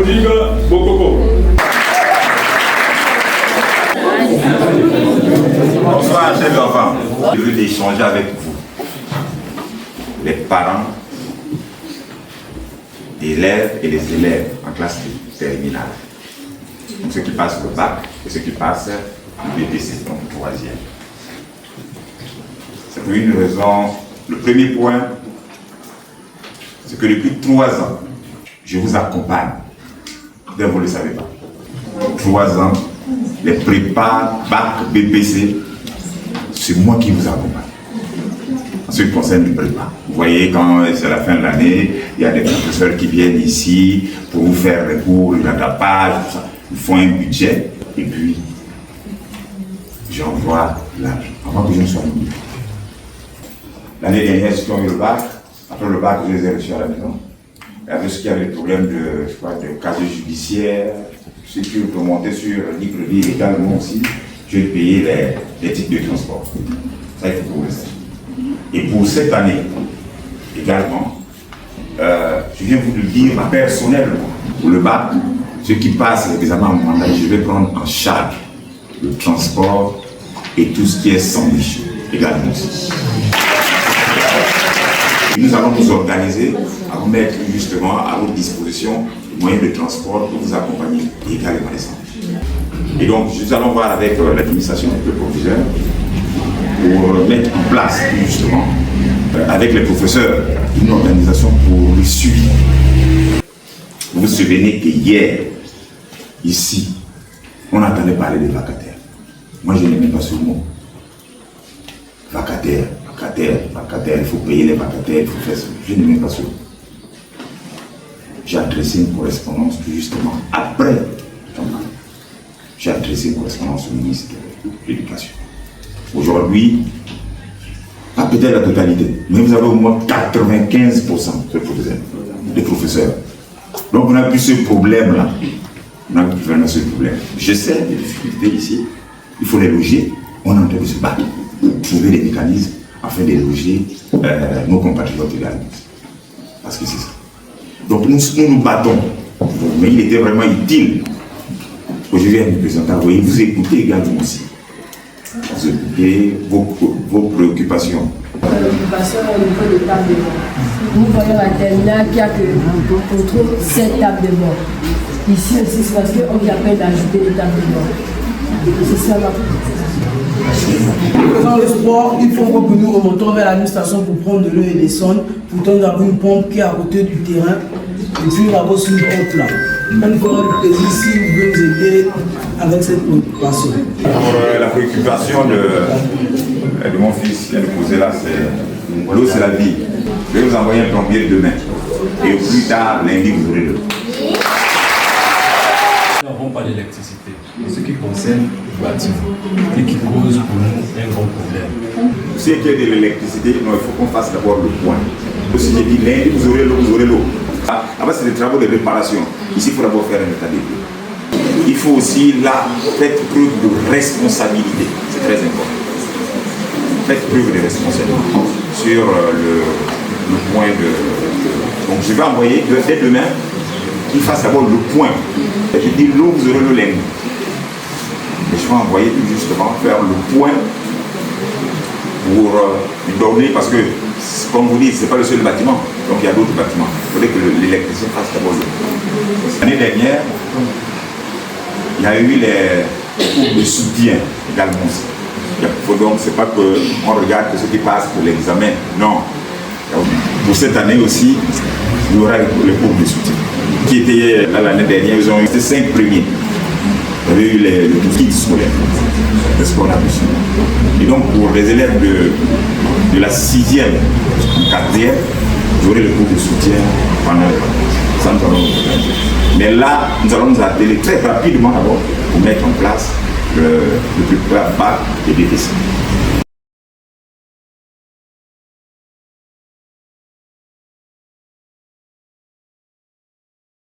Odiga Bokoko. Bonsoir, chers enfants. Je veux échanger avec vous, les parents d'élèves et les élèves en classe terminale. Donc ceux qui passent le bac et ceux qui passent le BPC, donc le troisième. C'est pour une raison. Le premier point, c'est que depuis 3 ans, je vous accompagne. D'ailleurs, vous ne le savez pas. 3 ans, les prépas, bac, BPC, c'est moi qui vous accompagne. En ce qui concerne le prépa. Vous voyez, quand c'est la fin de l'année, il y a des professeurs qui viennent ici pour vous faire les cours, le rattrapage, tout ça. Ils font un budget et puis j'envoie l'argent avant que je ne sois nommé. L'année dernière, ceux qui ont eu le bac, après le bac, je les ai reçus à la maison. Il y avait ceux qui avaient des problèmes de casier judiciaire, ceux qui remontaient sur Libreville également aussi, je vais payer les titres de transport. Ça, il faut que vous le sachiez. Et pour cette année, également, je viens vous le dire personnellement, pour le bac, ceux qui passent l'examen en mandat, je vais prendre en charge le transport et tout ce qui est sandwich également aussi. Nous allons nous organiser à vous mettre justement à votre disposition les moyens de transport pour vous accompagner également les sandwichs. Et donc, nous allons voir avec l'administration, avec le proviseur, pour mettre en place justement, avec les professeurs, une organisation pour le suivi. Vous vous souvenez qu'hier, ici, on entendait parler des vacataires. Moi, je n'aimais pas ce mot. Vacataires, vacataires, vacataires, il faut payer les vacataires, il faut faire ça. Je n'aimais pas ce mot. J'ai adressé une correspondance justement après. J'ai adressé une correspondance au ministre de l'Éducation. Aujourd'hui, pas peut-être la totalité, mais vous avez au moins 95% des professeurs. Donc on n'a plus ce problème-là. On n'a plus vraiment ce problème. Je sais les difficultés ici. Il faut les loger. On est en train de se battre pour trouver des mécanismes afin de loger nos compatriotes également. Parce que c'est ça. Donc nous battons. Mais il était vraiment utile. Aujourd'hui, à nous présenter, vous voyez, vous écoutez également aussi. Vous écoutez vos préoccupations. Préoccupation au niveau de table de bord. Nous voyons la terminale qui a que on trouve 7 tables de bord. Ici aussi, c'est parce qu'on vient à peine d'ajouter des tables de bord. C'est ça ma Dans le sport, il faut que nous remontons vers l'administration pour prendre de l'eau et descendre. Pourtant, nous avons une pompe qui est à côté du terrain. Et puis, nous avons une pompe là. On fera le plaisir si vous pouvez nous aider avec cette préoccupation. Pour la préoccupation de mon fils, il vient de poser là, c'est l'eau, c'est la vie. Je vais vous envoyer un plombier demain. Et au plus tard, lundi, vous aurez l'eau. Nous n'avons pas d'électricité en ce qui concerne le bâtiment et qui cause pour nous un grand problème. Pour ce qui est de l'électricité, il faut qu'on fasse d'abord le point. Si j'ai dit lundi, vous aurez l'eau, vous aurez l'eau. Après, c'est des travaux de réparation. Ici, il faut d'abord faire un état des lieux. Il faut aussi, là, faire preuve de responsabilité. C'est très important. Faites preuve de responsabilité sur le point de... Donc, je vais envoyer, dès demain, qu'il fasse d'abord le point. Je dis l'eau, vous aurez le lundi. Et je vais envoyer tout justement faire le point pour lui donner, parce que, comme vous dites, ce n'est pas le seul bâtiment, donc il y a d'autres bâtiments. Il faudrait que l'électricien fasse d'abord l'eau. L'année dernière, il y a eu les cours de soutien également aussi. Donc, ce n'est pas qu'on regarde que ceux qui passent pour l'examen, non. Pour cette année aussi, il y aura les cours de soutien. Qui étaient l'année dernière, ils ont été 5 premiers. Il y avait eu le kit scolaire, le sport national. Et donc pour les élèves de la 6e, 4e, vous aurez le cours de soutien pendant les vacances. Ça, nous allons nous organiser. Mais là, nous allons nous atteler très rapidement d'abord pour mettre en place le plus bac et BPC.